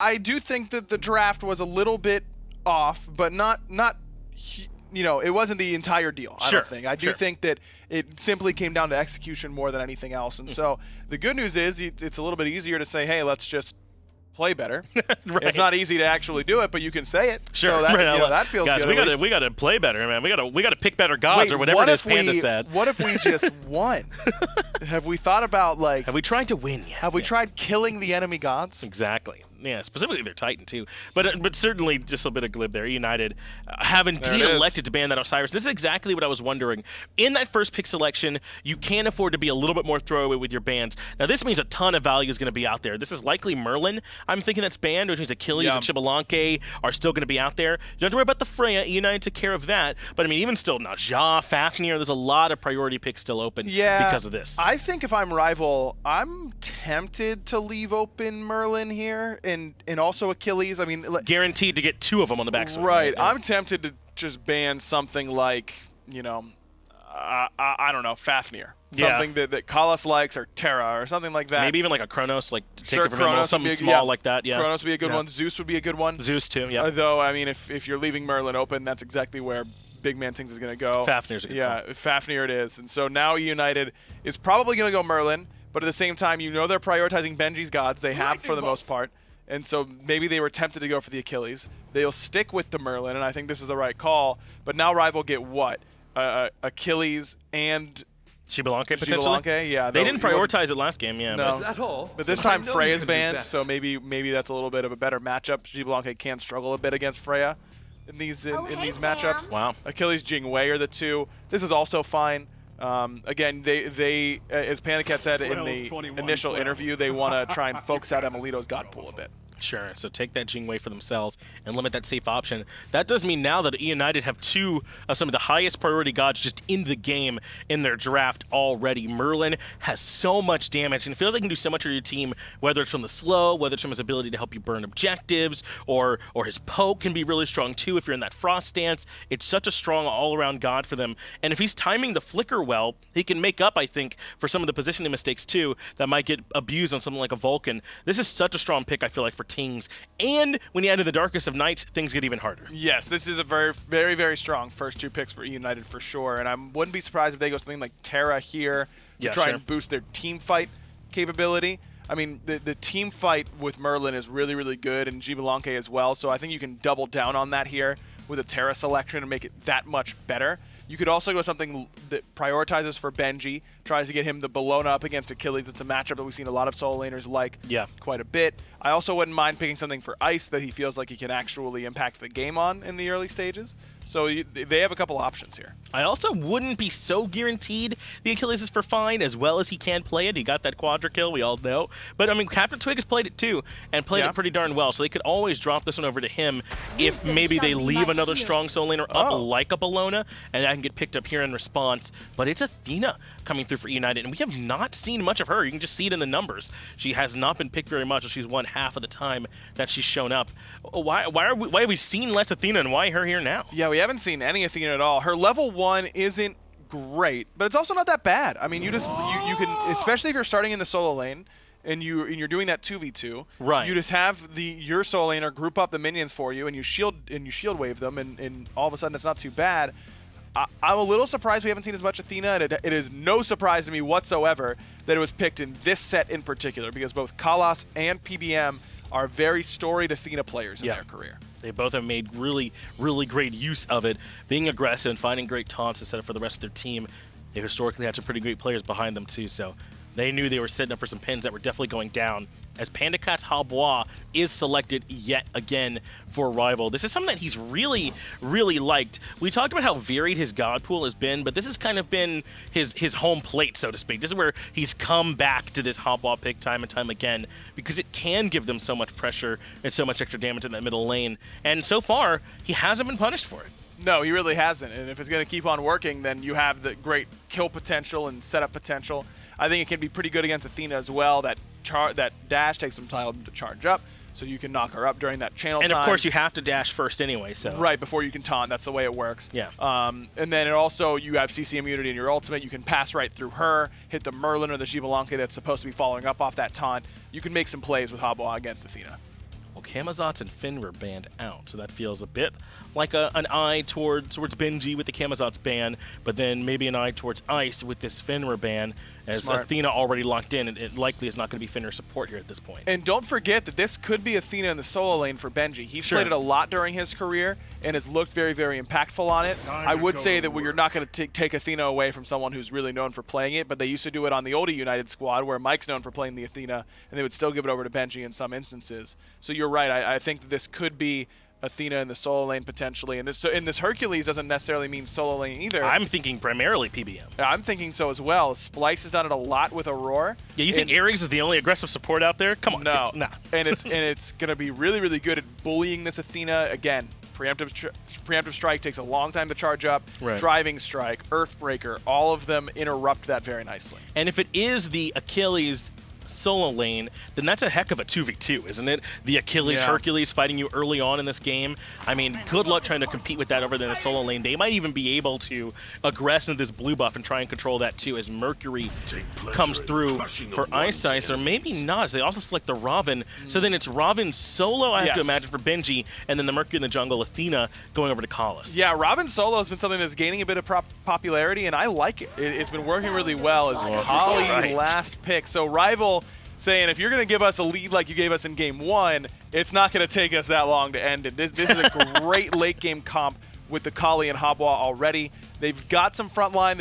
I do think that the draft was a little bit off, but not you know, it wasn't the entire deal. I don't think. I do think that it simply came down to execution more than anything else. And so the good news is it's a little bit easier to say, hey, let's just play better. Right. It's not easy to actually do it, but you can say it. Sure. So that, you know, that feels Guys, good. we gotta play better, man. We gotta pick better gods Wait, or whatever what it is if Panda said. What if we just won? Have we thought about, like... Have we tried to win yet? Have we tried killing the enemy gods? Exactly. Yeah, specifically their Titan too, but certainly just a bit of glib there. eUnited have indeed elected to ban that Osiris. This is exactly what I was wondering. In that first pick selection, you can afford to be a little bit more throwaway with your bans. Now this means a ton of value is going to be out there. This is likely Merlin. I'm thinking that's banned, which means Achilles and Xbalanque are still going to be out there. You don't have to worry about the Freya. eUnited took care of that. But I mean, even still, Najah, Fafnir, there's a lot of priority picks still open because of this. I think if I'm Rival, I'm tempted to leave open Merlin here. And also Achilles. I mean, guaranteed to get 2 of them on the backside. Right. Yeah. I'm tempted to just ban something like, you know, I don't know, Fafnir. Something that Kalas likes, or Terra, or something like that. Maybe even like a Kronos, like to take it from Kronos something small like that. Yeah. Kronos would be a good one. Zeus would be a good one. Zeus too. Yeah. Though I mean, if you're leaving Merlin open, that's exactly where BigManTingz is going to go. Fafnir's a good call. Fafnir it is. And so now eUnited is probably going to go Merlin, but at the same time, you know they're prioritizing Benji's gods. They have for the most part. And so maybe they were tempted to go for the Achilles. They'll stick with the Merlin, and I think this is the right call. But now Rival get what? Achilles and Xbalanque potentially? Xbalanque, yeah. They didn't prioritize it last game, yeah. No. Is that all? But this time Freya's banned, so maybe that's a little bit of a better matchup. Xbalanque can struggle a bit against Freya in these matchups. Wow. Achilles, Jing Wei are the 2. This is also fine. Again, they as PandaCat said in the initial interview, they want to try and focus out Emilitoooooo's god pool a bit. Sure, so take that Jing Wei for themselves and limit that safe option. That does mean now that eUnited have 2 of some of the highest priority gods just in the game in their draft already. Merlin has so much damage, and it feels like he can do so much for your team, whether it's from the slow, whether it's from his ability to help you burn objectives, or his poke can be really strong too if you're in that frost stance. It's such a strong all-around god for them, and if he's timing the flicker well, he can make up, I think, for some of the positioning mistakes too that might get abused on something like a Vulcan. This is such a strong pick, I feel like, for Tings, and when you add in the Darkest of Night, things get even harder. Yes, this is a very, very, very strong first 2 picks for eUnited for sure, and I wouldn't be surprised if they go something like Terra here to try and boost their team fight capability. I mean, the team fight with Merlin is really, really good, and Xbalanque as well, so I think you can double down on that here with a Terra selection and make it that much better. You could also go something that prioritizes for Benji, tries to get him the Bellona up against Achilles. It's a matchup that we've seen a lot of solo laners like quite a bit. I also wouldn't mind picking something for Ice that he feels like he can actually impact the game on in the early stages. So they have a couple options here. I also wouldn't be so guaranteed the Achilles is for fine, as well as he can play it. He got that quadra kill, we all know. But I mean, CaptainTwig has played it too, and played it pretty darn well. So they could always drop this one over to him if maybe they leave another strong solo laner up like a Bellona, and I can get picked up here in response. But it's Athena coming through for eUnited, and we have not seen much of her. You can just see it in the numbers. She has not been picked very much. She's won half of the time that she's shown up. Why have we seen less Athena, and why her here now? Yeah, we haven't seen any Athena at all. Her level 1 isn't great, but it's also not that bad. I mean, you can, especially if you're starting in the solo lane and you're doing that 2v2. Right. You just have your solo laner group up the minions for you, and you shield wave them, and all of a sudden it's not too bad. I'm a little surprised we haven't seen as much Athena, and it is no surprise to me whatsoever that it was picked in this set in particular, because both Kalas and PBM are very storied Athena players in their career. They both have made really, really great use of it, being aggressive and finding great taunts to set up for the rest of their team. They historically had some pretty great players behind them too, so they knew they were setting up for some pins that were definitely going down, as PandaCat's Halbois is selected yet again for Rival. This is something that he's really, really liked. We talked about how varied his god pool has been, but this has kind of been his home plate, so to speak. This is where he's come back to this Halbois pick time and time again, because it can give them so much pressure and so much extra damage in that middle lane. And so far, he hasn't been punished for it. No, he really hasn't. And if it's going to keep on working, then you have the great kill potential and setup potential. I think it can be pretty good against Athena as well. That dash takes some time to charge up, so you can knock her up during that channel time. And of course, you have to dash first anyway, so. Right, before you can taunt. That's the way it works. Yeah. And then you have CC immunity in your ultimate. You can pass right through her, hit the Merlin or the Xbalanque that's supposed to be following up off that taunt. You can make some plays with Halbois against Athena. Well, Camazotz and Finn were banned out, so that feels a bit like an eye towards Benji with the Camazotz ban, but then maybe an eye towards Ice with this Finra ban, as Smart. Athena already locked in, and it likely is not going to be Finra support here at this point. And don't forget that this could be Athena in the solo lane for Benji. He's played it a lot during his career, and has looked very, very impactful on it. I would say that you're not going to take Athena away from someone who's really known for playing it, but they used to do it on the old United squad, where Mike's known for playing the Athena, and they would still give it over to Benji in some instances. So you're right. I think that this could be Athena in the solo lane potentially, and this Hercules doesn't necessarily mean solo lane either. I'm thinking primarily PBM. I'm thinking so as well. Splice has done it a lot with Aurora. Yeah, you think Ares is the only aggressive support out there? Come on, no. kids. Nah. and it's going to be really, really good at bullying this Athena. Again, preemptive strike takes a long time to charge up. Right. Driving strike, Earthbreaker, all of them interrupt that very nicely. And if it is the Achilles solo lane, then that's a heck of a 2v2, isn't it? The Achilles Hercules fighting you early on in this game. I mean, good luck trying to compete with that over there in the solo lane. They might even be able to aggress into this blue buff and try and control that too, as Mercury comes through for Ice, or maybe not, as they also select the Ravana. So then it's Ravana solo, I have to imagine, for Benji, and then the Mercury in the jungle, Athena, going over to Collis. Yeah, Ravana solo has been something that's gaining a bit of popularity, and I like it. It's been working really well as Kali last pick. So Rival saying, if you're going to give us a lead like you gave us in game 1, it's not going to take us that long to end it. This is a great late game comp with the Kali and Habwa already. They've got some front line.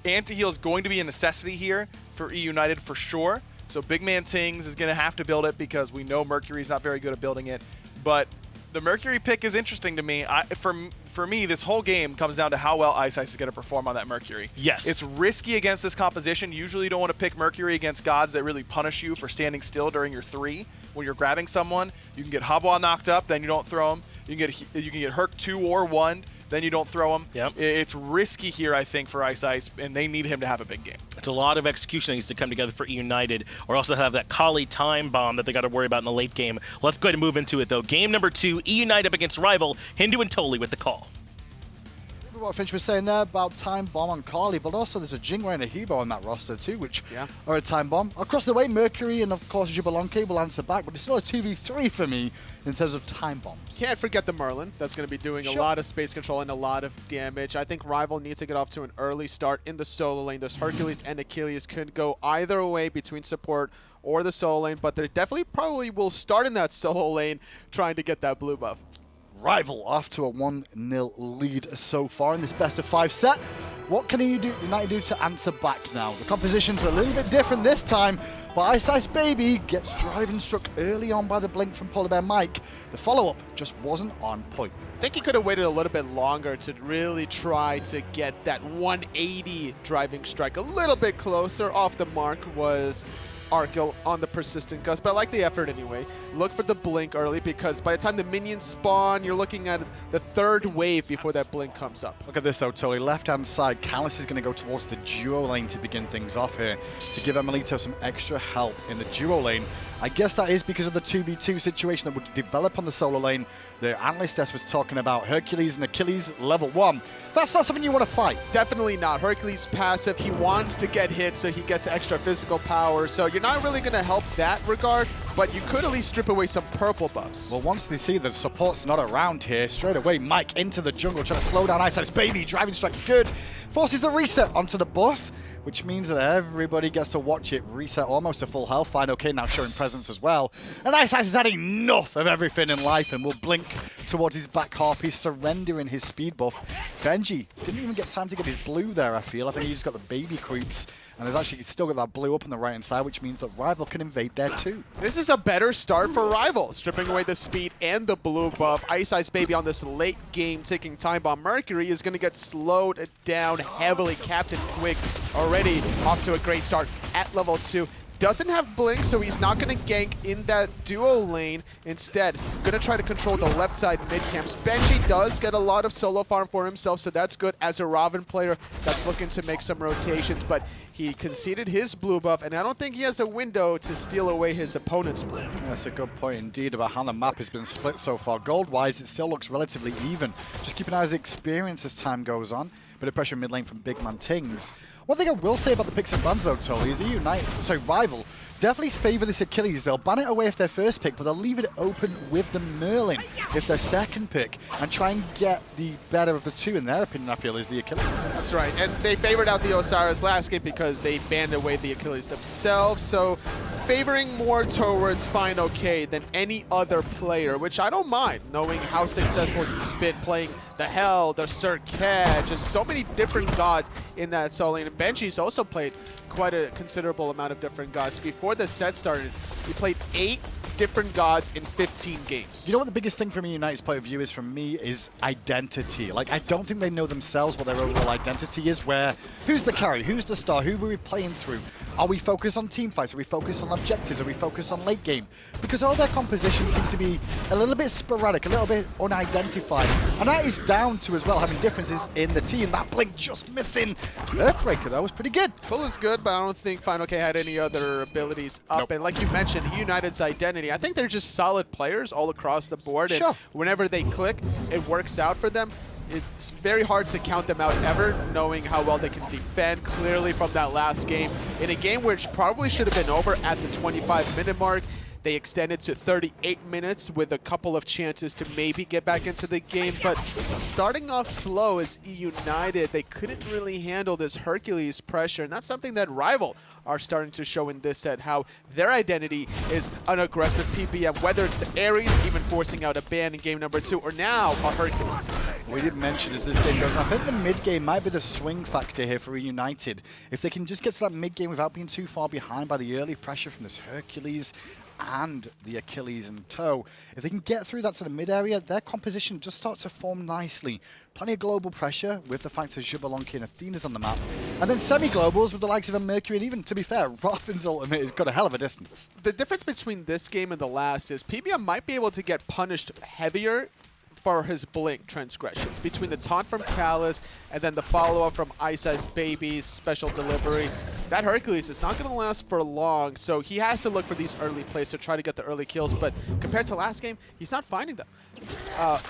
Anti-heal is going to be a necessity here for eUnited for sure. So BigManTingz is going to have to build it, because we know Mercury's not very good at building it. But the Mercury pick is interesting to me. For me, this whole game comes down to how well Ice is going to perform on that Mercury. Yes. It's risky against this composition. Usually you don't want to pick Mercury against gods that really punish you for standing still during your 3. When you're grabbing someone, you can get Habwa knocked up, then you don't throw him. You can get Herc 2 or 1, then you don't throw him. Yep. It's risky here, I think, for Ice, and they need him to have a big game. It's a lot of execution that needs to come together for eUnited, or else they'll have that Kali time bomb that they got to worry about in the late game. Let's go ahead and move into it, though. Game number 2, eUnited up against Rival, Hindu and Toli with the call. What Finch was saying there about time bomb on Kali, but also there's a Jing and a Hebo on that roster too, which are a time bomb. Across the way, Mercury and of course Xbalanque will answer back, but it's still a 2v3 for me in terms of time bombs. Can't forget the Merlin. That's going to be doing a lot of space control and a lot of damage. I think Rival needs to get off to an early start in the solo lane. Those Hercules and Achilles could go either way between support or the solo lane, but they definitely probably will start in that solo lane trying to get that blue buff. Rival off to a 1-0 lead so far in this best-of-5 set. What can United do to answer back now? The compositions are a little bit different this time, but iceicebaby gets driving struck early on by the blink from PolarBearMike. The follow-up just wasn't on point. I think he could have waited a little bit longer to really try to get that 180 driving strike a little bit closer. Off the mark was Arkkyl on the persistent gust, but I like the effort anyway. Look for the blink early, because by the time the minions spawn, you're looking at the 3rd wave before that blink comes up. Look at this though, Toli. Left-hand side, Callis is going to go towards the duo lane to begin things off here, to give Emilito some extra help in the duo lane. I guess that is because of the 2v2 situation that would develop on the solo lane. The analyst desk was talking about Hercules and Achilles level 1. That's not something you want to fight. Definitely not. Hercules passive. He wants to get hit so he gets extra physical power. So you're not really going to help that regard, but you could at least strip away some purple buffs. Well, once they see the support's not around here, straight away Mike into the jungle, trying to slow down iceicebaby. Driving strike's good. Forces the reset onto the buff, which means that everybody gets to watch it reset almost to full health. fineokay now showing presence as well. And Ice is adding enough of everything in life and will blink towards his back half. He's surrendering his speed buff. Benji didn't even get time to get his blue there, I feel. I think he just got the baby creeps. And there's actually still got that blue up on the right-hand side, which means that Rival can invade there too. This is a better start for Rival, stripping away the speed and the blue buff. iceicebaby on this late game taking time bomb. Mercury is going to get slowed down heavily. CaptainTwig already off to a great start at level 2. Doesn't have blink, so he's not going to gank in that duo lane. Instead, going to try to control the left side mid camps. Benji does get a lot of solo farm for himself, so that's good as a Ravana player that's looking to make some rotations, but he conceded his blue buff, and I don't think he has a window to steal away his opponent's blue. That's a good point indeed about how the map has been split so far. Gold-wise, it still looks relatively even. Just keep an eye on the experience as time goes on. Bit of pressure mid lane from BigManTingz. One thing I will say about the picks and bans though, Toli, is Rival definitely favor this Achilles. They'll ban it away if their first pick, but they'll leave it open with the Merlin if their second pick, and try and get the better of the two, in their opinion, I feel, is the Achilles. That's right, and they favored out the Osiris last game because they banned away the Achilles themselves, so favoring more towards fineokay than any other player, which I don't mind, knowing how successful he's been playing the Hell, the Circuit, just so many different gods in that solo lane. And Benji's also played quite a considerable amount of different gods. Before the set started, he played 8 different gods in 15 games. You know what the biggest thing from eUnited's point of view is, from me, is identity. Like, I don't think they know themselves what their overall identity is, where who's the carry, who's the star, who are we playing through? Are we focused on team fights? Are we focused on objectives? Are we focused on late game? Because all their composition seems to be a little bit sporadic, a little bit unidentified. And that is down to, as well, having differences in the team. That blink just missing. Earthbreaker, though, was pretty good. Full is good, but I don't think fineokay had any other abilities up. Nope. And like you mentioned, eUnited's identity, I think they're just solid players all across the board. Sure. And whenever they click, it works out for them. It's very hard to count them out ever, knowing how well they can defend. Clearly from that last game, in a game which probably should have been over at the 25-minute mark, they extended to 38 minutes with a couple of chances to maybe get back into the game. But starting off slow as eUnited, they couldn't really handle this Hercules pressure. And that's something that Rival are starting to show in this set, how their identity is an aggressive PPM, whether it's the Ares, even forcing out a ban in game number 2, or now a Hercules. What we didn't mention as this game goes on, I think the mid-game might be the swing factor here for eUnited. If they can just get to that mid-game without being too far behind by the early pressure from this Hercules and the Achilles in tow, if they can get through that to the mid area, their composition just starts to form nicely. Plenty of global pressure with the fact that Xbalanque and Athena's on the map. And then semi-globals with the likes of a Mercury, and even, to be fair, Raven's ultimate has got a hell of a distance. The difference between this game and the last is PBM might be able to get punished heavier for his blink transgressions. Between the taunt from Callus and then the follow-up from iceicebaby's special delivery, that Hercules is not going to last for long, so he has to look for these early plays to try to get the early kills, but compared to last game, he's not finding them.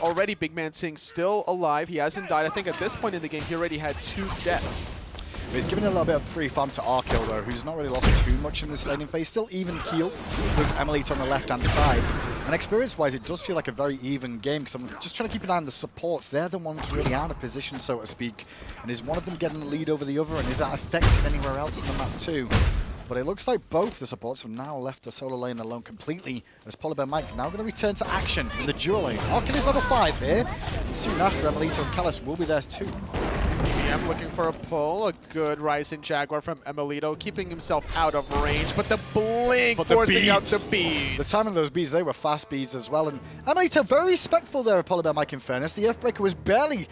Already BigManTingz still alive. He hasn't died. I think at this point in the game, he already had 2 deaths. He's giving a little bit of free farm to Arkkyl, though, who's not really lost too much in this laning phase. Still even keeled with emilitoooooo on the left-hand side. And experience-wise, it does feel like a very even game, because I'm just trying to keep an eye on the supports. They're the ones really out of position, so to speak. And is one of them getting the lead over the other, and is that affecting anywhere else in the map too? But it looks like both the supports have now left the solo lane alone completely, as PolarBearMike now going to return to action in the dual lane. Arkkyl is level 5 here, and soon after, emilitoooooo and Callus will be there too. BM looking for a pull, a good Rising Jaguar from emilitoooooo, keeping himself out of range, but the blink forcing out the beads. The timing of those beads, they were fast beads as well, and emilitoooooo very respectful there of PolarBearMike in fairness. The Earthbreaker was barely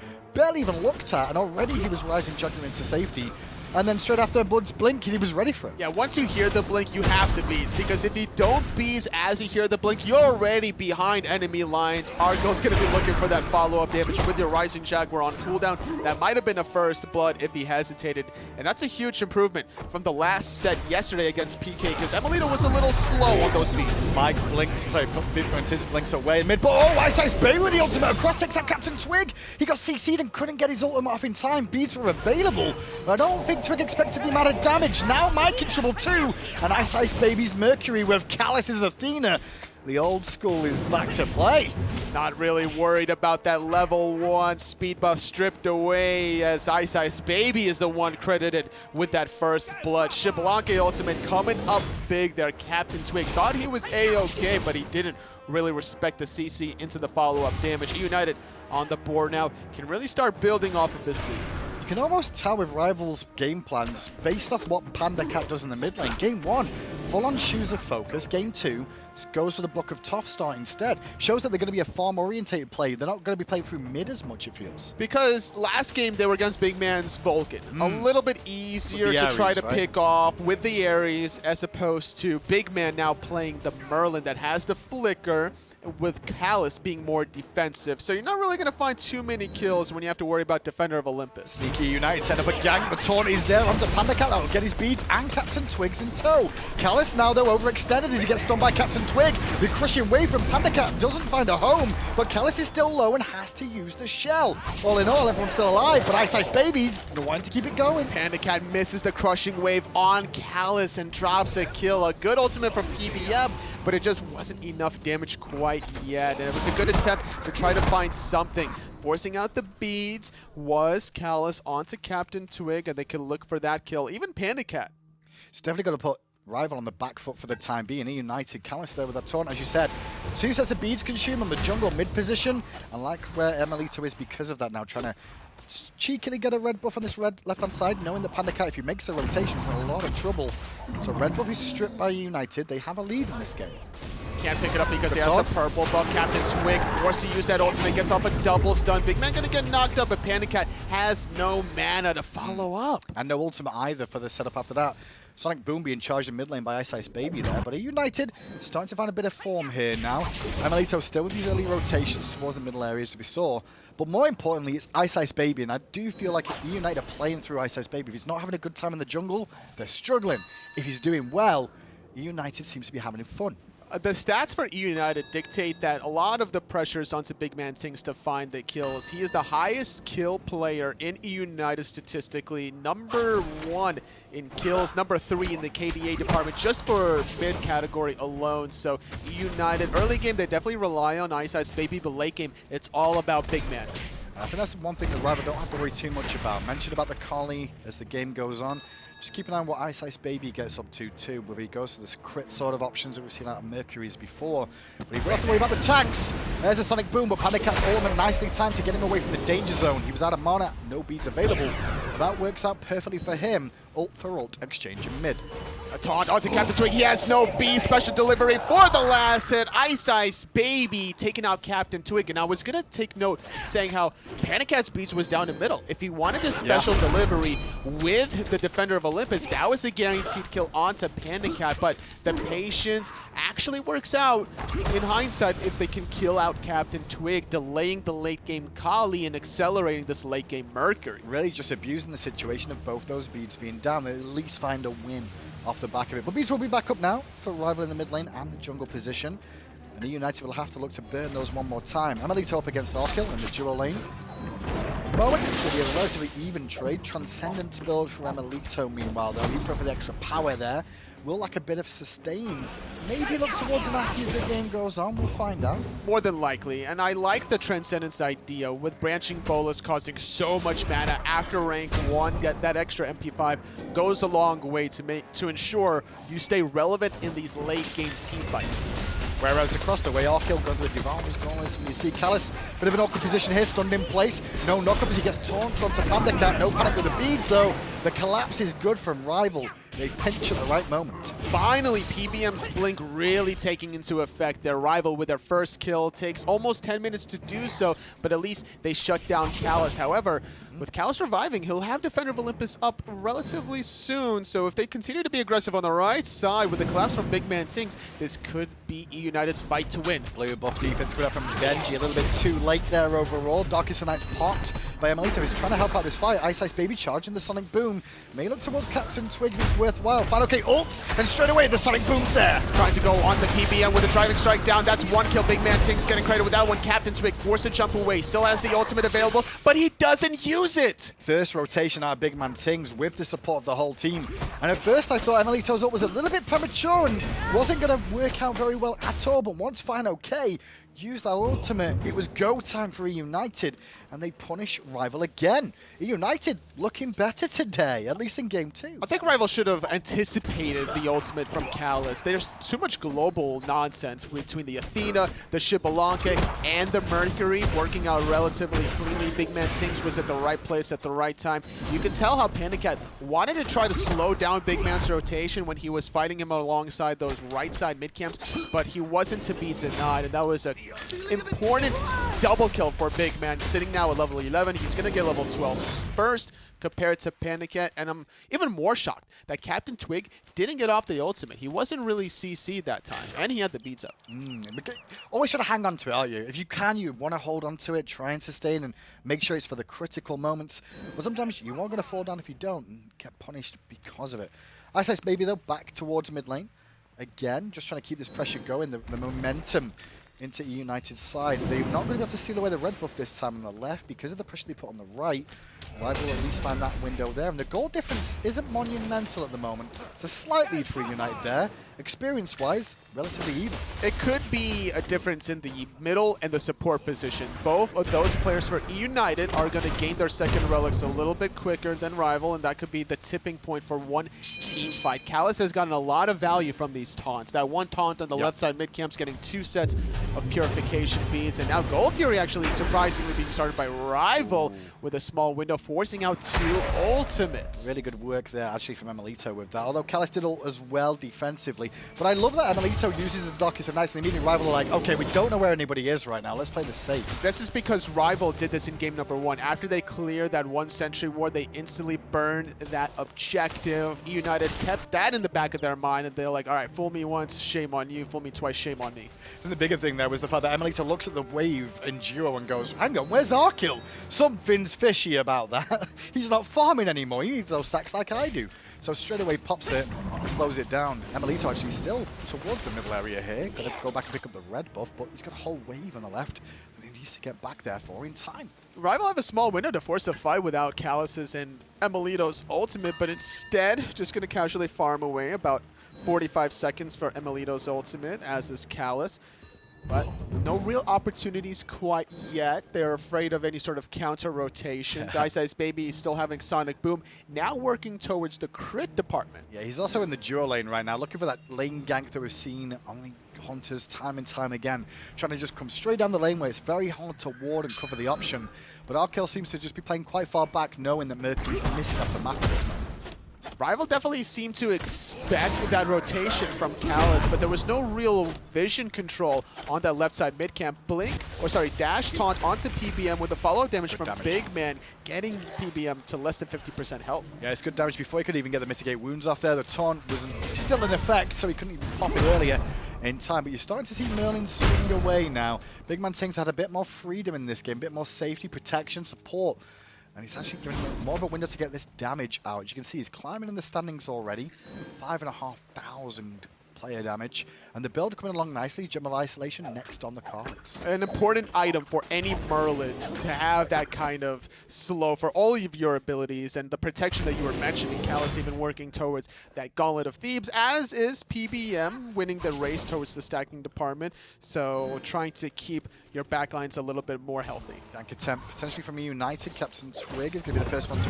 even looked at, and already he was Rising Jaguar into safety. And then straight after Bud's blink, he was ready for it. Yeah, once you hear the blink, you have to bees, because if you don't bees as you hear the blink, you're already behind enemy lines. Arkkyl's going to be looking for that follow-up damage with your Rising Jaguar on cooldown. That might have been a first blood if he hesitated, and that's a huge improvement from the last set yesterday against PK, because emilitoooooo was a little slow on those beats. Mike blinks, sorry, BigManTingz blinks away in mid, but oh, iceicebaby with the ultimate across, takes out CaptainTwig. He got CC'd and couldn't get his ultimate off in time. Beads were available, but I don't think Twig expected the amount of damage. Now Mike in trouble too, and iceicebaby's Mercury with Callus's Athena. The old school is back to play. Not really worried about that level 1 speed buff stripped away, as iceicebaby is the one credited with that first blood. Xbalanque ultimate coming up big there. CaptainTwig thought he was A-okay, but he didn't really respect the CC into the follow-up damage. eUnited on the board now can really start building off of this lead. You can almost tell with Rivals' game plans based off what PandaCat does in the mid lane. Game 1, full-on shoes of focus. Game 2 goes for the Book of Tough start instead. Shows that they're going to be a farm-orientated play. They're not going to be playing through mid as much, it feels. Because last game they were against BigMan's Vulcan. A little bit easier to Ares, try to right? pick off with the Ares, as opposed to BigMan now playing the Merlin that has the flicker with Callus being more defensive. So you're not really going to find too many kills when you have to worry about Defender of Olympus. Sneaky United set up a gang. The taunt is there onto PandaCat. That'll get his beads and CaptainTwig's in tow. Callus now, though, overextended as he gets stunned by CaptainTwig. The crushing wave from PandaCat doesn't find a home, but Callus is still low and has to use the shell. All in all, everyone's still alive, but iceicebaby's wanting to keep it going. PandaCat misses the crushing wave on Callus and drops a kill. A good ultimate from PBM, but it just wasn't enough damage quite yet. And it was a good attempt to try to find something. Forcing out the beads was Callus onto CaptainTwig, and they can look for that kill. Even PandaCat. It's definitely got to put Rival on the back foot for the time being. eUnited, Callus there with that taunt, as you said. 2 sets of beads consumed on the jungle mid position. And like where emilitoooooo is because of that now, trying to cheekily get a red buff on this red left-hand side, knowing that PandaCat, if he makes a rotation, is in a lot of trouble. So red buff is stripped by eUnited. They have a lead in this game. Can't pick it up because he has the purple buff. CaptainTwig forced to use that ultimate, gets off a double stun. Big Man gonna get knocked up, but PandaCat has no mana to follow up. And no ultimate either for the setup after that. Sonic Boom being charged in mid lane by iceicebaby there, but eUnited starting to find a bit of form here now. emilitoooooo still with these early rotations towards the middle areas to be saw, but more importantly, it's iceicebaby, and I do feel like eUnited are playing through iceicebaby. If he's not having a good time in the jungle, they're struggling. If he's doing well, eUnited seems to be having fun. The stats for eUnited dictate that a lot of the pressure is onto BigManTingz to find the kills. He is the highest kill player in eUnited statistically, #1 in kills, #3 in the KDA department, just for mid category alone. So eUnited, early game, they definitely rely on iceicebaby, but late game, it's all about Big Man. I think that's one thing that Rival don't have to worry too much about. Mentioned about the Collie as the game goes on. Just keep an eye on what iceicebaby gets up to too, whether he goes for this crit sort of options that we've seen out of Mercury's before. But he will have to worry about the tanks. There's a Sonic Boom, but PandaCat's ultimate nicely timed to get him away from the danger zone. He was out of mana, no beads available. But that works out perfectly for him. Ult for ult exchange in mid. A taunt onto CaptainTwig. He has no B. Special delivery for the last hit. iceicebaby taking out CaptainTwig. And I was going to take note saying how PandaCat's beats was down the middle. If he wanted a special delivery with the Defender of Olympus, that was a guaranteed kill onto PandaCat. But the patience actually works out in hindsight if they can kill out CaptainTwig, delaying the late game Kali and accelerating this late game Mercury. Really just abusing the situation of both those beads being down. They at least find a win off the back of it. But beads will be back up now for Rival in the mid lane and the jungle position. And eUnited will have to look to burn those one more time. emilitoooooo up against Arkkyl in the dual lane. Moment, it's going to be a relatively even trade. Transcendence build for emilitoooooo meanwhile, though. He's going for the extra power there. Will lack a bit of sustain. Maybe look towards an Asi as the game goes on. We'll find out. More than likely. And I like the Transcendence idea with branching bolus causing so much mana after rank 1. That extra MP5 goes a long way to ensure you stay relevant in these late game team fights. Whereas across the way, Arkkyl got the Devourer's Goals. You see Callus, bit of an awkward position here, stunned in place. No knockup as he gets taunts onto PandaCat. No panic with the beads, though. The collapse is good from Rival. They pinch at the right moment. Finally, PBM's Blink really taking into effect. Their Rival with their first kill takes almost 10 minutes to do so, but at least they shut down Callus. However, with Callus reviving, he'll have Defender of Olympus up relatively soon. So if they continue to be aggressive on the right side with the collapse from BigManTingz, this could be eUnited's fight to win. Blue buff defense good from Benji. A little bit too late there overall. Darkest Knight's popped by emilitoooooo. He's trying to help out this fight. iceicebaby charging the Sonic Boom. May look towards CaptainTwig if it's worthwhile. fineokay ults, and straight away the Sonic Boom's there. Trying to go onto PBM with a driving strike down. That's one kill. BigManTingz getting credit with that one. CaptainTwig forced to jump away. Still has the ultimate available, but he doesn't use it. First rotation out of BigManTingz with the support of the whole team. And at first I thought emilitooooo's ult was a little bit premature and wasn't going to work out very well at all. But once fineokay used that ultimate, it was go time for eUnited, and they punish Rival again. eUnited looking better today, at least in game 2. I think Rival should have anticipated the ultimate from Callus. There's too much global nonsense between the Athena, the Xbalanque, and the Mercury working out relatively cleanly. BigManTingz was at the right place at the right time. You can tell how PandaCat wanted to try to slow down Big Man's rotation when he was fighting him alongside those right side mid camps, but he wasn't to be denied, and that was a important double kill for Big Man, sitting now at level 11. He's going to get level 12 first compared to PandaCat, and I'm even more shocked that CaptainTwig didn't get off the ultimate. He wasn't really CC'd that time, and he had the beats up. Always try to hang on to it, aren't you? If you can, you want to hold on to it, try and sustain, and make sure it's for the critical moments. But sometimes you are going to fall down if you don't and get punished because of it. iceicebaby, though, back towards mid lane. Again, just trying to keep this pressure going, the momentum into eUnited's side. They're not going to be able to steal away the red buff this time on the left because of the pressure they put on the right. Rival will at least find that window there. And the goal difference isn't monumental at the moment. It's a slight lead for eUnited there. Experience-wise, relatively even. It could be a difference in the middle and the support position. Both of those players for eUnited are going to gain their second relics a little bit quicker than Rival, and that could be the tipping point for one team fight. Callus has gotten a lot of value from these taunts. That one taunt on the left side mid-camp's getting 2 sets of purification beads, and now Gold Fury actually surprisingly being started by Rival with a small window, forcing out 2 ultimates. Really good work there actually from Emilito with that, although Callus did ult as well defensively. But I love that Emilito uses the Docker so nicely. Immediately Rival are like, okay, we don't know where anybody is right now, let's play this safe. This is because Rival did this in game number 1. After they cleared that 1 sentry ward, they instantly burned that objective. eUnited kept that in the back of their mind, and they're like, all right, fool me once, shame on you, fool me twice, shame on me. And the bigger thing there was the fact that Emilito looks at the wave in duo and goes, hang on, where's Arkkyl? Something's fishy about that. He's not farming anymore. He needs those stacks like I do. So straight away pops it and slows it down. Emilito actually still towards the middle area here. Got to go back and pick up the red buff, but he's got a whole wave on the left that he needs to get back there for in time. Rival have a small window to force a fight without Callus's and Emilito's ultimate, but instead just going to casually farm away about 45 seconds for Emilito's ultimate, as is Callus. But no real opportunities quite yet. They're afraid of any sort of counter rotations. iceicebaby still having Sonic Boom, now working towards the crit department. Yeah, he's also in the duo lane right now, looking for that lane gank that we've seen on the Hunters time and time again. Trying to just come straight down the lane where it's very hard to ward and cover the option. But Arkkyl seems to just be playing quite far back, knowing that Mercury's missing off the map at this moment. Rival definitely seemed to expect that rotation from Callus, but there was no real vision control on that left side mid-camp. Dash taunt onto PBM with the follow-up damage from Big Man, getting PBM to less than 50% health. Yeah, it's good damage before he could even get the mitigate wounds off there. The taunt wasn't still in effect, so he couldn't even pop it earlier in time. But you're starting to see Merlin swing away now. BigManTingz had a bit more freedom in this game, a bit more safety, protection, support. And he's actually giving him more of a window to get this damage out. As you can see, he's climbing in the standings already. 5,500 player damage. And the build coming along nicely. Gem of Isolation next on the cards. An important item for any Merlins to have that kind of slow for all of your abilities, and the protection that you were mentioning. Callus even working towards that Gauntlet of Thebes, as is PBM winning the race towards the stacking department. So trying to keep your backlines a little bit more healthy. Gank attempt potentially from eUnited. CaptainTwig is going to be the first one to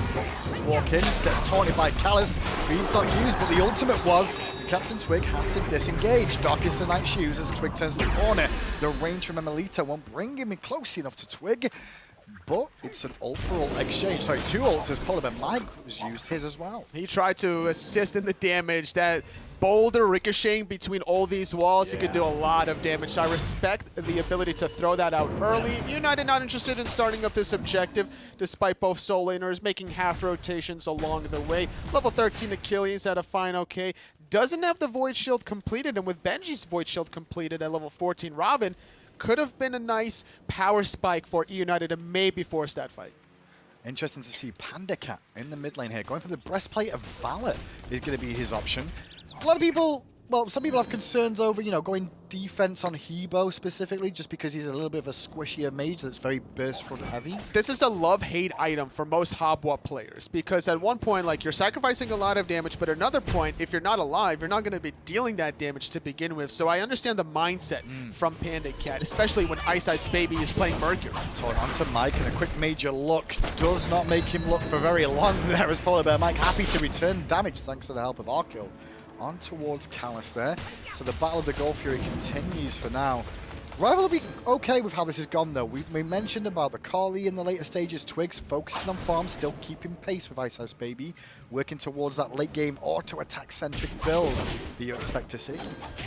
walk in. Gets taunted by Callus. Beat's not used, but the ultimate was. CaptainTwig has to disengage. Darkest of Night Shoes as Twig turns the corner. The range from Emilito won't bring him in close enough to Twig, but it's an ult for ult exchange. Sorry, 2 ults as PolarBearMike was used his as well. He tried to assist in the damage. That boulder ricocheting between all these walls, he could do a lot of damage. So I respect the ability to throw that out early. eUnited not interested in starting up this objective, despite both soul laners making half rotations along the way. Level 13 Achilles at a fineokay. Doesn't have the Void Shield completed, and with Benji's Void Shield completed at level 14, Robin could have been a nice power spike for eUnited to maybe force that fight. Interesting to see PandaCat in the mid lane here. Going for the breastplate of Valor is going to be his option. A lot of people, well, some people have concerns over, you know, going defense on Hebo specifically, just because he's a little bit of a squishier mage that's very burst front heavy. This is a love-hate item for most Hobwa players, because at one point, like, you're sacrificing a lot of damage, but at another point, if you're not alive, you're not going to be dealing that damage to begin with. So I understand the mindset from PandaCat, especially when iceicebaby is playing Mercury. Torn onto Mike, and a quick major look does not make him look for very long there as PolarBearMike happy to return damage thanks to the help of Arkkyl. On towards Callus there. So the battle of the Gold Fury continues for now. Rival will be okay with how this has gone, though. We mentioned about the Carly in the later stages, Twigs focusing on farm, still keeping pace with iceicebaby, working towards that late game auto-attack-centric build that you expect to see.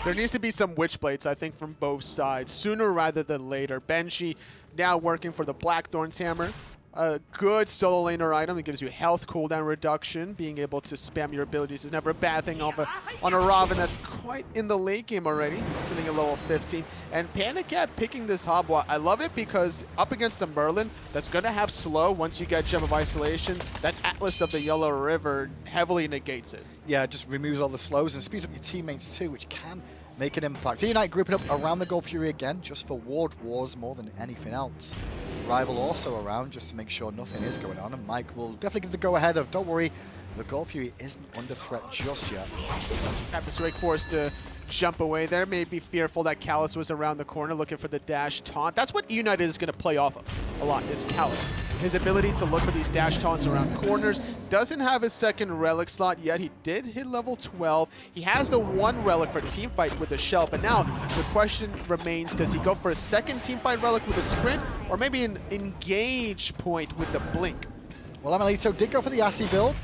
There needs to be some Witchblades, I think, from both sides, sooner rather than later. Benji now working for the Blackthorn's Hammer. A good solo laner item. It gives you health cooldown reduction. Being able to spam your abilities is never a bad thing on a Ravana that's quite in the late game already, sitting at level 15. And PandaCat picking this Hobwa. I love it because up against the Merlin, that's going to have slow once you get Gem of Isolation. That Atlas of the Yellow River heavily negates it. Yeah, it just removes all the slows and speeds up your teammates too, which can make an impact. eUnited grouping up around the Gold Fury again, just for ward wars more than anything else. Rival also around just to make sure nothing is going on, and Mike will definitely give the go-ahead of, don't worry, the Gold Fury isn't under threat just yet. CaptainTwig forced to jump away there, maybe fearful that Callus was around the corner looking for the dash taunt. That's what eUnited is going to play off of a lot, is Callus. His ability to look for these dash taunts around corners. Doesn't have his second relic slot yet. He did hit level 12. He has the one relic for teamfight with the shell, but now the question remains, does he go for a second teamfight relic with a sprint, or maybe an engage point with the blink? Well, emilitoooooo did go for the Assy build,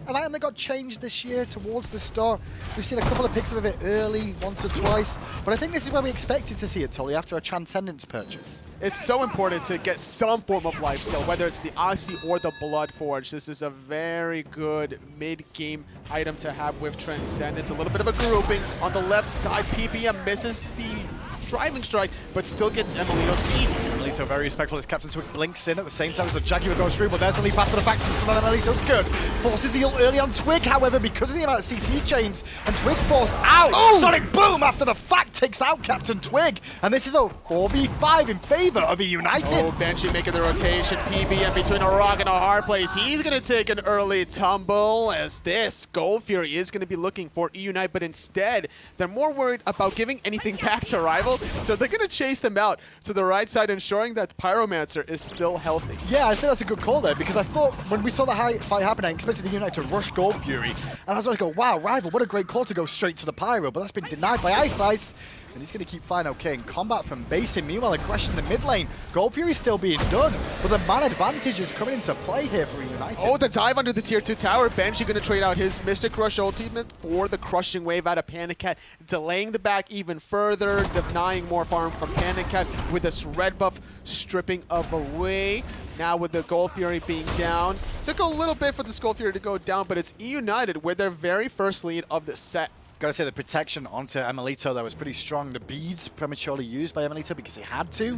an item that got changed this year towards the start. We've seen a couple of picks of it early, once or twice, but I think this is where we expected to see it, Tully, after a Transcendence purchase. It's so important to get some form of life steal, whether it's the Oxy or the Bloodforge. This is a very good mid-game item to have with Transcendence. A little bit of a grouping. On the left side, PBM misses the driving strike, but still gets emilitoooooo's feeds. emilitoooooo very respectful as CaptainTwig blinks in at the same time as the Jaguar goes through, but there's the leap after the fact that the stun on emilitooooo's good. Forces the ult early on Twig, however, because of the amount of CC chains, and Twig forced out. Oh! Sonic Boom after the fact takes out CaptainTwig, and this is a 4v5 in favor of eUnited. Oh, Benji making the rotation. PBM between a rock and a hard place. He's going to take an early tumble, as this Gold Fury is going to be looking for eUnited, but instead, they're more worried about giving anything back to Rival. So they're going to chase them out to the right side, ensuring that Pyromancer is still healthy. Yeah, I think that's a good call there, because I thought when we saw the fight happen, I expected the eUnited to rush Gold Fury. And I was like, wow, Rival, what a great call to go straight to the Pyro, but that's been denied by Iceice. And he's going to keep fineokay in combat from basing. Meanwhile, aggression in the mid lane. Gold Fury's still being done, but the man advantage is coming into play here for eUnited. Oh, the dive under the tier 2 tower. Benji going to trade out his Mystic Crush ultimate for the crushing wave out of PandaCat, delaying the back even further, denying more farm from PandaCat with this red buff stripping up away. Now with the Gold Fury being down, took a little bit for this Gold Fury to go down, but it's eUnited with their very first lead of the set. Gotta say, the protection onto emilitoooooo that was pretty strong. The beads prematurely used by emilitoooooo because he had to,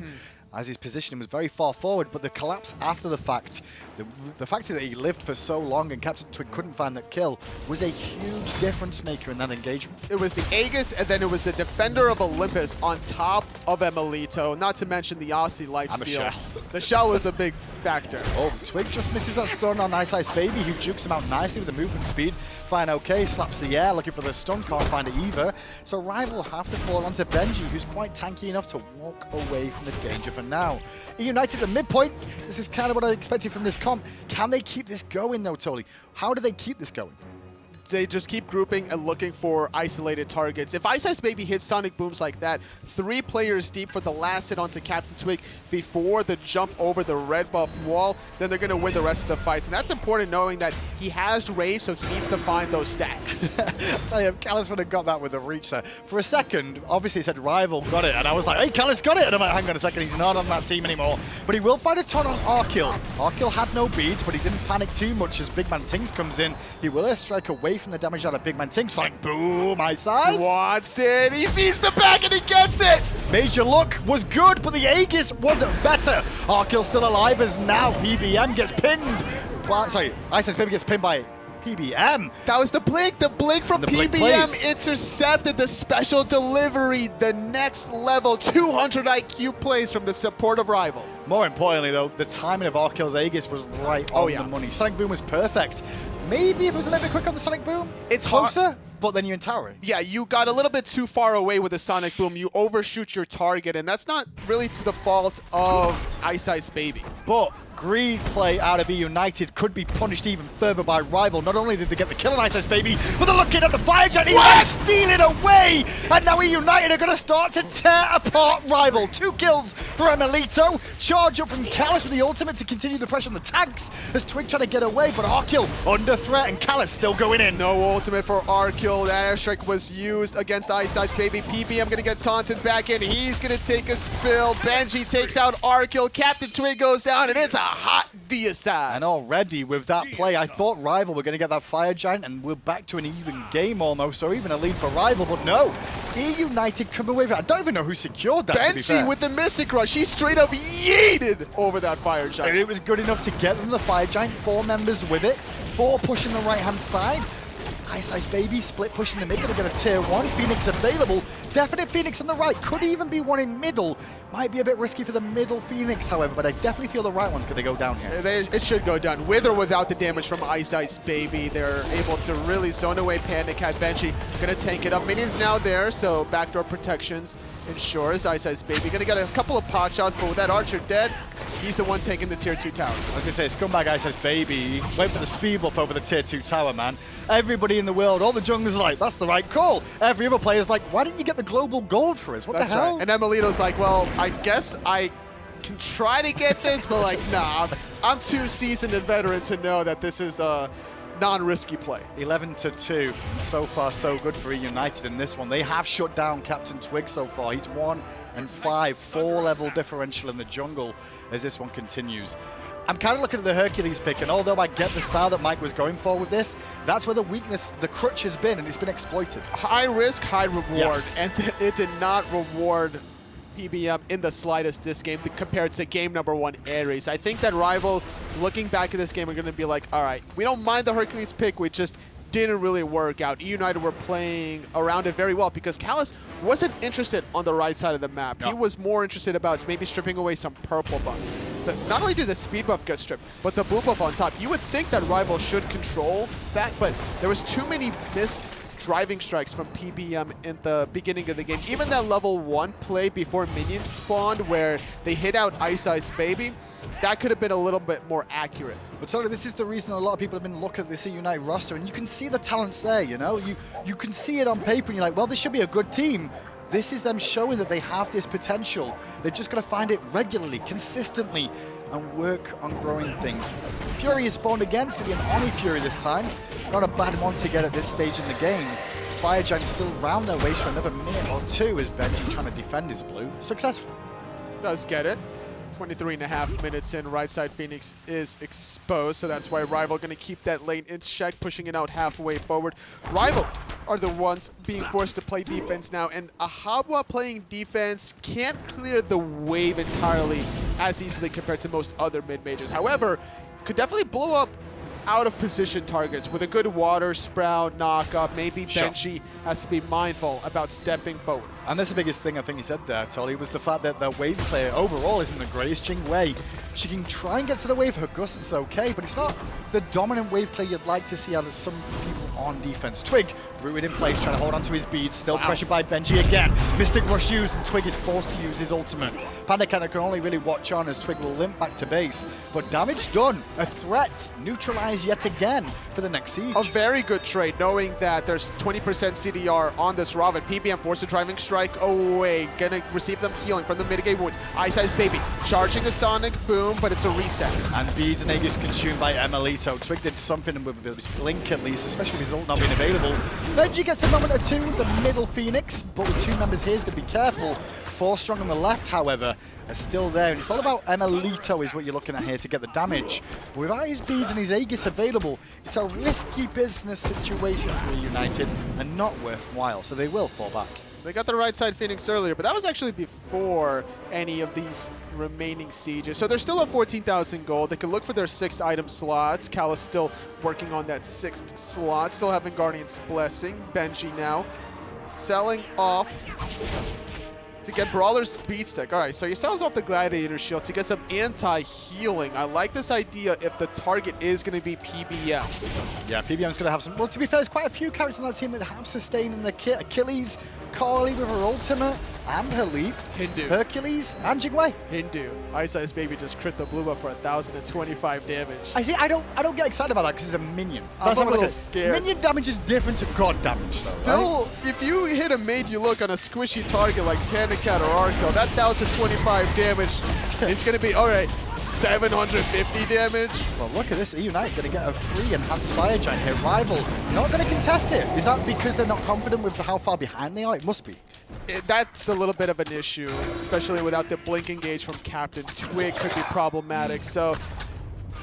as his positioning was very far forward, but the collapse after the fact, the fact that he lived for so long and CaptainTwig couldn't find that kill was a huge difference maker in that engagement. It was the Aegis, and then it was the Defender of Olympus on top of emilitoooooo, not to mention the Aussie lifesteal. The shell was a big factor. Oh, Twig just misses that stun on iceicebaby, who jukes him out nicely with the movement speed. fineokay slaps the air, looking for the stun, can't find it either. So Rival will have to fall onto Benji, who's quite tanky enough to walk away from the danger for now. eUnited at midpoint. This is kind of what I expected from this comp. Can they keep this going though, Tolly? How do they keep this going? They just keep grouping and looking for isolated targets. If iceicebaby hits Sonic Booms like that, 3 players deep for the last hit onto CaptainTwig before the jump over the red buff wall, then they're going to win the rest of the fights. And that's important, knowing that he has Rage, so he needs to find those stacks. I'll tell you, Callus would have got that with the reach there. For a second, obviously it said Rival got it, and I was like, hey, Callus got it! And I'm like, hang on a second, he's not on that team anymore. But he will find a ton on Arkkyl. Arkkyl had no beads, but he didn't panic too much as BigManTingz comes in. He will strike away from the damage out of BigManTingz. Sonic Boom, iceice. Wants it. He sees the back and he gets it. Major Look was good, but the Aegis wasn't better. Arkkyl still alive as now PBM gets pinned. Sorry, iceicebaby gets pinned by PBM. That was the blink. The blink from PBM intercepted the special delivery. The next level 200 IQ plays from the support of Rival. More importantly, though, the timing of Arkyl's Aegis was right on the money. Sonic Boom was perfect. Maybe if it was a little bit quicker on the Sonic Boom, it's closer, but then you're in tower. Yeah, you got a little bit too far away with the Sonic Boom. You overshoot your target, and that's not really to the fault of iceicebaby. But Greed play out of eUnited could be punished even further by Rival. Not only did they get the kill on iceicebaby, but they're looking at the fire giant. He's going to steal it away! And now eUnited are going to start to tear apart Rival. 2 kills for emilitoooooo. Charge up from Callus with the ultimate to continue the pressure on the tanks as Twig trying to get away, but Arkkyl under threat and Callus still going in. No ultimate for Arkkyl. That airstrike was used against iceicebaby. PBM going to get taunted back in. He's going to take a spill. Benji takes out Arkkyl. CaptainTwig goes down, and it's a hot deicide. And already with that play, I thought Rival were going to get that fire giant and we're back to an even game almost, or even a lead for Rival, but no. eUnited come away with it. I don't even know who secured that, Benji with the Mystic Rush. He straight up yeeted over that fire giant. And it was good enough to get them the fire giant. 4 members with it. 4 pushing the right-hand side. iceicebaby split pushing the mid, gonna get a tier 1. Phoenix available. Definite Phoenix on the right. Could even be one in middle. Might be a bit risky for the middle Phoenix, however, but I definitely feel the right one's gonna go down here. It should go down. With or without the damage from iceicebaby, they're able to really zone away PandaCat. Benji gonna tank it up. Minions now there, so backdoor protections ensures iceicebaby gonna get a couple of pot shots, but with that archer dead, he's the one taking the tier 2 tower. I was gonna say, scumbag iceicebaby went for the speed buff over the tier 2 tower, man. Everybody in the world, all the junglers are like, that's the right call. Every other player's like, why didn't you get the global gold for us? What the hell? Right. And emilitooooo's like, well, I guess I can try to get this, but like, nah, I'm too seasoned and veteran to know that this is a non-risky play. 11-2. So far, so good for eUnited in this one. They have shut down CaptainTwig so far. He's 1 and 5, 4-level differential in the jungle as this one continues. I'm kind of looking at the Hercules pick, and although I get the style that Mike was going for with this, that's where the weakness, the crutch has been, and it's been exploited. High risk, high reward, yes. And it did not reward PBM in the slightest this game compared to game number 1 Ares. I think that Rival, looking back at this game, are going to be like, all right, we don't mind the Hercules pick, we just didn't really work out. eUnited were playing around it very well because Callus wasn't interested on the right side of the map. No. He was more interested about maybe stripping away some purple buffs. Not only did the speed buff get stripped, but the blue buff on top. You would think that Rival should control that, but there was too many missed driving strikes from PBM in the beginning of the game. Even that level 1 play before minions spawned where they hit out iceicebaby, that could have been a little bit more accurate. But totally, this is the reason a lot of people have been looking at this eUnited roster, and you can see the talents there, you know? You can see it on paper, and you're like, well, this should be a good team. This is them showing that they have this potential. They've just got to find it regularly, consistently, and work on growing things. Fury is spawned again. It's going to be an Oni Fury this time. Not a bad one to get at this stage in the game. Fire Giant still round their waist for another minute or 2 as Benji trying to defend his blue. Successful. Does get it. 23.5 minutes in, right side Phoenix is exposed, so that's why Rival going to keep that lane in check, pushing it out halfway forward. Rival are the ones being forced to play defense now, and Ahabwa playing defense can't clear the wave entirely as easily compared to most other mid-majors. However, could definitely blow up out of position targets with a good water sprout knock-up. Maybe Benji has to be mindful about stepping forward. And that's the biggest thing I think he said there, Tolly, was the fact that the wave player overall isn't the greatest. Jing Wei, she can try and get to the wave. Her gust is okay, but it's not the dominant wave player you'd like to see out of some people on defense. Twig, rooted in place, trying to hold onto his beads, still pressured by Benji again. Mystic Rush used, and Twig is forced to use his ultimate. PandaCat can only really watch on as Twig will limp back to base, but damage done. A threat neutralized yet again for the next siege. A very good trade, knowing that there's 20% CDR on this Ravana. PBM forced a driving strike away, gonna receive them healing from the mitigate wounds. iceicebaby charging the sonic boom, but it's a reset. And beads and Aegis consumed by emilitoooooo. Twig did something with his blink at least, especially with his ult not being available. Benji gets a moment or 2 with the middle Phoenix, but with 2 members here, he's gonna be careful. 4 strong on the left, however, are still there. And it's all about emilitoooooo is what you're looking at here to get the damage. But without his beads and his Aegis available, it's a risky business situation for eUnited and not worthwhile, so they will fall back. They got the right side Phoenix earlier, but that was actually before any of these remaining sieges. So they're still at 14,000 gold. They can look for their 6th item slots. Callus still working on that 6th slot, still having Guardian's Blessing. Benji now selling off to get Brawler's Beat Stick. All right, so he sells off the Gladiator Shield to get some anti-healing. I like this idea if the target is going to be PBM. Yeah, PBM's going to have some... Well, to be fair, there's quite a few characters on that team that have sustain in the kit. Achilles Kali with her ultimate and her leap. Hindu. Hercules and Jing. Hindu. iceicebaby just crit the blue buff for 1,025 damage. I see. I don't get excited about that because it's a minion. I'm a little scared. Minion damage is different to god damage. Still, if you hit a made you look on a squishy target like PandaCat or Arkkyl, that 1,025 damage is going to be, all right, 750 damage. Well, look at this. eUnited going to get a free enhanced fire giant here. Rival not going to contest it. Is that because they're not confident with how far behind they are? It must be. That's a little bit of an issue, especially without the blink engage from CaptainTwig. Could be problematic. So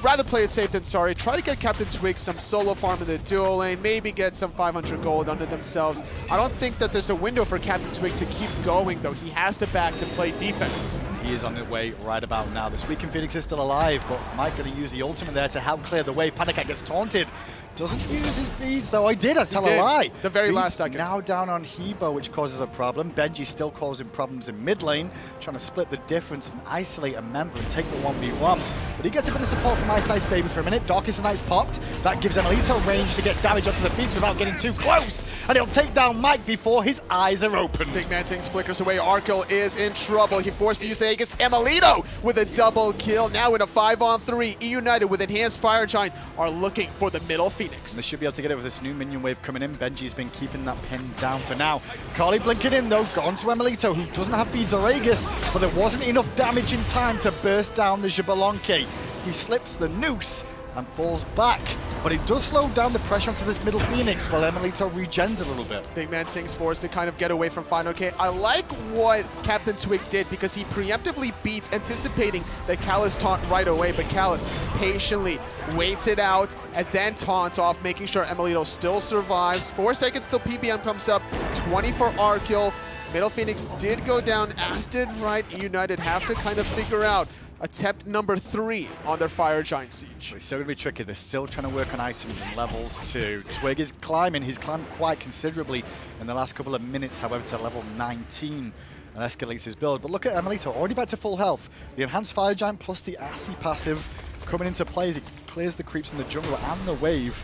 rather play it safe than sorry. Try to get CaptainTwig some solo farm in the duo lane, maybe get some 500 gold under themselves. I don't think that there's a window for CaptainTwig to keep going, though. He has to back to play defense. He is on the way right about now. The Sweet Phoenix is still alive, but Mike going to use the ultimate there to help clear the way. PandaCat gets taunted. Doesn't use his beads, though. I tell a lie. The very Beads last second. Now down on Hebo, which causes a problem. Benji still causing problems in mid lane, trying to split the difference and isolate a member and take the 1v1. But he gets a bit of support from iceicebaby for a minute. Darkest Knight's popped. That gives Emilito range to get damage onto the beats without getting too close. And he'll take down Mike before his eyes are open. BigManTingz flickers away. Arkkyl is in trouble. He forced to use the Aegis. Emilito with a double kill. Now in a 5-on-3. eUnited with Enhanced Fire Giant are looking for the middle Phoenix. They should be able to get it with this new minion wave coming in. Benji's been keeping that pin down for now. Kali blinking in though, gone to Emilito, who doesn't have beads or Aegis, but there wasn't enough damage in time to burst down the Xbalanque. He slips the noose and falls back, but it does slow down the pressure onto this middle Phoenix while Emilito regens a little bit. BigManTingz forced to kind of get away from fineokay. I like what CaptainTwig did because he preemptively beats anticipating the Callus taunt right away, but Callus patiently waits it out and then taunts off, making sure Emilito still survives. 4 seconds till PBM comes up, 20 for Arkkyl. Middle Phoenix did go down, as did right. eUnited have to kind of figure out attempt number 3 on their Fire Giant siege. It's still going to be tricky. They're still trying to work on items and levels too. Twig is climbing. He's climbed quite considerably in the last couple of minutes, however, to level 19 and escalates his build. But look at Emilito, already back to full health. The Enhanced Fire Giant plus the Assy passive coming into play as it clears the creeps in the jungle and the wave.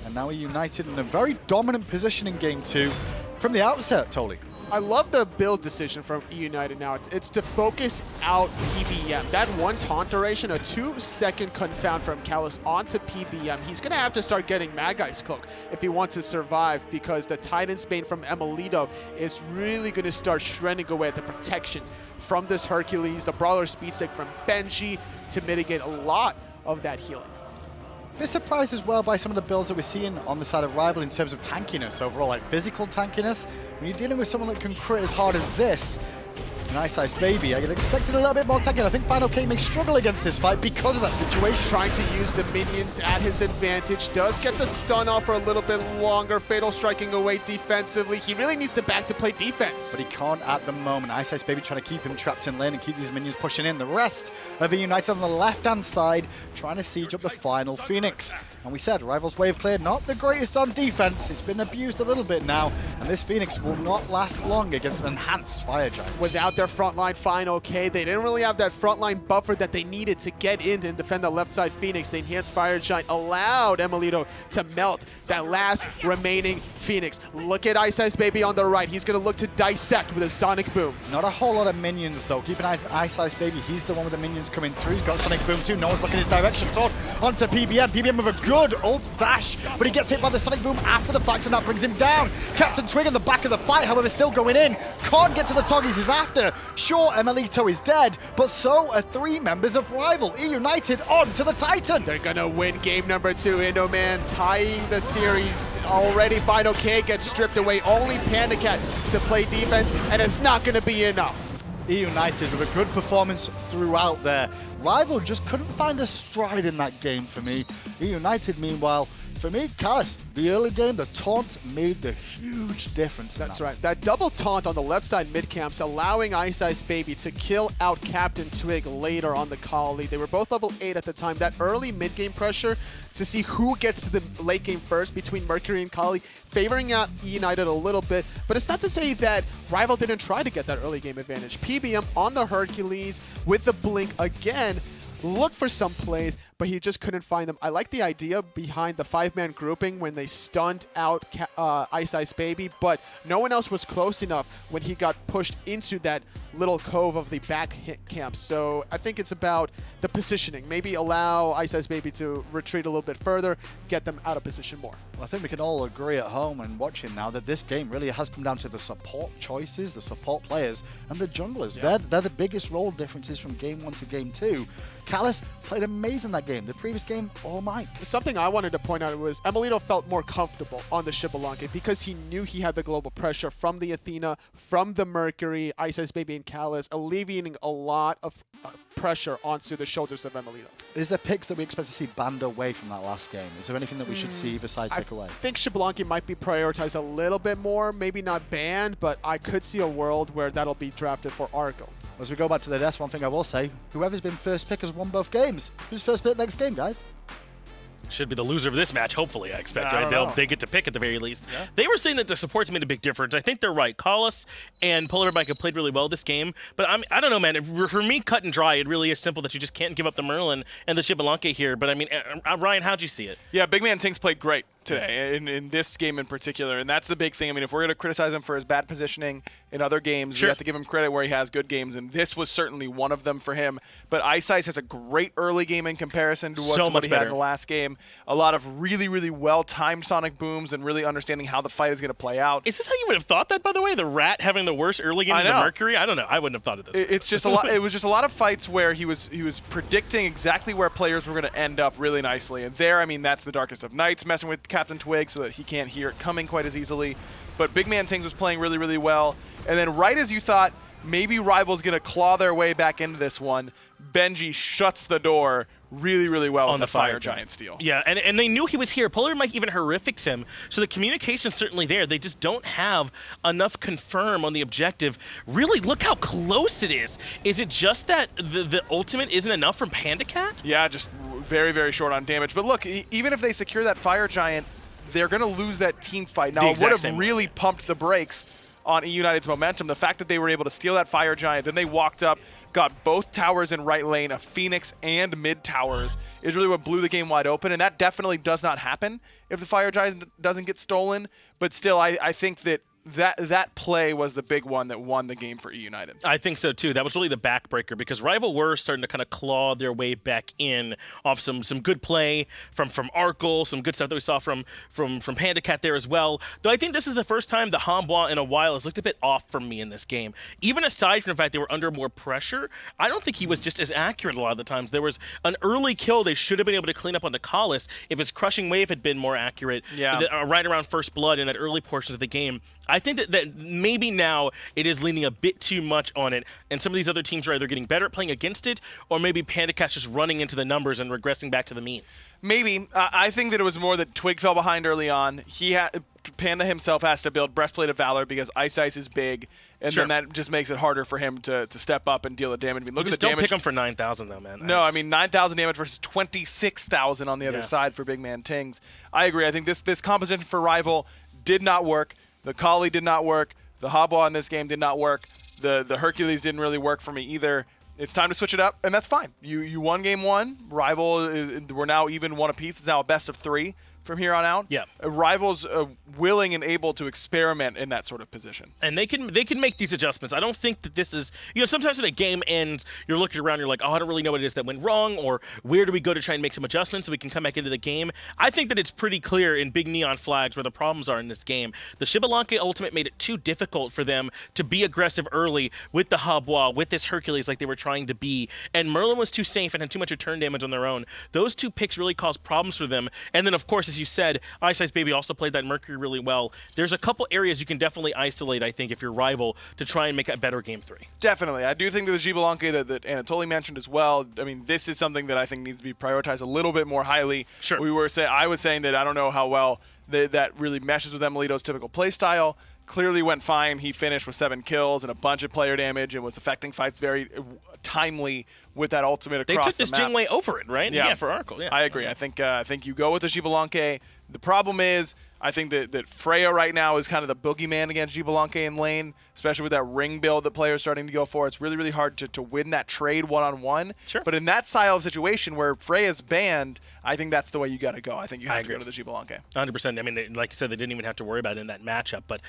And now eUnited in a very dominant position in game 2 from the outset, Tolly. I love the build decision from eUnited now. It's to focus out PBM. That one taunt duration, a 2-second confound from Callus onto PBM. He's going to have to start getting Mad Guy's Cloak if he wants to survive, because the Titan's Bane from Emilito is really going to start shredding away at the protections from this Hercules, the Brawler Speed Stick from Benji to mitigate a lot of that healing. Bit surprised as well by some of the builds that we're seeing on the side of Rival in terms of tankiness overall, like physical tankiness. When you're dealing with someone that can crit as hard as this, an iceicebaby, I expected a little bit more tanking. I think fineokay may struggle against this fight because of that situation. Trying to use the minions at his advantage, does get the stun off for a little bit longer. Fatal striking away defensively. He really needs to back to play defense. But he can't at the moment. iceicebaby trying to keep him trapped in lane and keep these minions pushing in. The rest of the eUnited on the left-hand side trying to siege up the final Phoenix. And we said, Rival's wave clear, not the greatest on defense. It's been abused a little bit now. And this Phoenix will not last long against an enhanced Fire Giant. Without their frontline fineokay, they didn't really have that frontline buffer that they needed to get in and defend the left side Phoenix. The enhanced Fire Giant allowed Emilito to melt that last remaining Phoenix. Look at iceicebaby on the right. He's going to look to dissect with a Sonic Boom. Not a whole lot of minions though. Keep an eye on iceicebaby. He's the one with the minions coming through. He's got Sonic Boom too. No one's looking his direction. Taunt onto PBM. PBM with a good ult dash, but he gets hit by the Sonic Boom after the fact, and that brings him down. CaptainTwig in the back of the fight, however, still going in. Can't get to the Toggies he's after. Sure, Emilito is dead, but so are 3 members of Rival. eUnited on to the Titan. They're gonna win game number 2. Indoman tying the series. Already fineokay gets stripped away. Only PandaCat to play defense, and it's not gonna be enough. eUnited with a good performance throughout there. Rival just couldn't find a stride in that game for me. eUnited, meanwhile, for me, Callus, the early game, the taunt made the huge difference. That's right. That double taunt on the left side mid camps, allowing iceicebaby to kill out CaptainTwig later on the Kali. They were both level 8 at the time. That early mid game pressure to see who gets to the late game first between Mercury and Kali, favoring out eUnited a little bit. But it's not to say that Rival didn't try to get that early game advantage. PBM on the Hercules with the blink again. looked for some plays, but he just couldn't find them. I like the idea behind the 5-man grouping when they stunned out iceicebaby, but no one else was close enough when he got pushed into that little cove of the back hit camp. So I think it's about the positioning. Maybe allow iceicebaby to retreat a little bit further, get them out of position more. Well, I think we can all agree at home and watching now that this game really has come down to the support choices, the support players, and the junglers. Yeah. They're the biggest role differences from game 1 to game 2. Callus played amazing that game. The previous game, all Mike. Something I wanted to point out was Emilito felt more comfortable on the Xbalanque because he knew he had the global pressure from the Athena, from the Mercury, iceicebaby, and Callus, alleviating a lot of pressure onto the shoulders of Emilito. Is there picks that we expect to see banned away from that last game? Is there anything that we should see either side take away? I think Xbalanque might be prioritized a little bit more, maybe not banned, but I could see a world where that'll be drafted for Arkkyl. As we go back to the desk, one thing I will say, whoever's been first pick has won both games. Who's first pick next game, guys? Should be the loser of this match, hopefully, I expect. I Right? don't know. They get to pick at the very least. Yeah. They were saying that the supports made a big difference. I think they're right. Callus and PolarBearMike have played really well this game, but I don't know, man. For me, cut and dry, it really is simple that you just can't give up the Merlin and the Xbalanque here. But I mean, Ryan, how'd you see it? Yeah, BigManTingz played great today in this game in particular, and that's the big thing. I mean, if we're going to criticize him for his bad positioning in other games, Sure. we have to give him credit where he has good games, and this was certainly one of them for him. But Iceice has a great early game in comparison to what he had in the last game. A lot of really, really well-timed sonic booms and really understanding how the fight is going to play out. Is this how you would have thought that, by the way? The Rat having the worst early game of the Mercury? I don't know. I wouldn't have thought of this. It's just a lot. It was just a lot of fights where he was predicting exactly where players were going to end up really nicely. And there, I mean, that's the Darkest of Nights, messing with CaptainTwig so that he can't hear it coming quite as easily. But BigManTingz was playing really, really well. And then right as you thought maybe Rival's going to claw their way back into this one, Benji shuts the door really, really well on the Fire Giant steal. Yeah, and they knew he was here. PolarBearMike even horrifics him, so the communication's certainly there. They just don't have enough confirm on the objective. Really, look how close it is. Is it just that the ultimate isn't enough from PandaCat? Yeah, just very, very short on damage. But look, even if they secure that Fire Giant, they're going to lose that team fight. Now, it would have really pumped the brakes on eUnited's momentum. The fact that they were able to steal that Fire Giant, then they walked up, got both towers in right lane, a Phoenix and mid towers, is really what blew the game wide open. And that definitely does not happen if the Fire Giant doesn't get stolen. But still, I think that play was the big one that won the game for eUnited. I think so too. That was really the backbreaker because Rival were starting to kind of claw their way back in off some good play from Arkkyl, some good stuff that we saw from PandaCat there as well. Though I think this is the first time the Hambois in a while has looked a bit off from me in this game. Even aside from the fact they were under more pressure, I don't think he was just as accurate a lot of the times. There was an early kill they should have been able to clean up on the Callus if his crushing wave had been more accurate. Yeah. Right around first blood in that early portion of the game. I think that maybe now it is leaning a bit too much on it, and some of these other teams are either getting better at playing against it, or maybe PandaCat's just running into the numbers and regressing back to the mean. Maybe. I think that it was more that Twig fell behind early on. Panda himself has to build Breastplate of Valor because Ice is big, and then that just makes it harder for him to step up and deal the damage. I mean, look at the damage. Don't pick him for 9,000 though, man. No, I mean 9,000 damage versus 26,000 on the other side for BigManTingz. I agree. I think this composition for Rival did not work. The Kali did not work. The Hambois in this game did not work. The Hercules didn't really work for me either. It's time to switch it up, and that's fine. You won game one. Rival we're now even one apiece. It's now a best of 3 from here on out. Yeah. Rival's willing and able to experiment in that sort of position. And they can make these adjustments. I don't think that this is, sometimes when a game ends, you're looking around, you're like, oh, I don't really know what it is that went wrong, or where do we go to try and make some adjustments so we can come back into the game. I think that it's pretty clear in big neon flags where the problems are in this game. The Xbalanque ultimate made it too difficult for them to be aggressive early with the Hambois, with this Hercules like they were trying to be, and Merlin was too safe and had too much return damage on their own. Those two picks really caused problems for them. And then, of course, as you said, iceicebaby also played that Mercury really well. There's a couple areas you can definitely isolate, I think, if you're Rival, to try and make a better game 3. Definitely. I do think that the Xbalanque that Anatoly mentioned as well, I mean, this is something that I think needs to be prioritized a little bit more highly. Sure. I was saying that I don't know how well that really meshes with Emilito's typical playstyle. Clearly went fine. He finished with 7 kills and a bunch of player damage and was affecting fights very timely with that ultimate across the map. They took this Jing way over it, right? Yeah, for Arkkyl. Yeah, I agree. I think you go with the Xbalanque. The problem is I think that Freya right now is kind of the boogeyman against Xbalanque in lane, especially with that ring build that players are starting to go for. It's really, really hard to win that trade one-on-one. Sure. But in that style of situation where Freya's banned, I think that's the way you got to go. I think you have to go to the Xbalanque. 100%. I mean, like you said, they didn't even have to worry about it in that matchup. But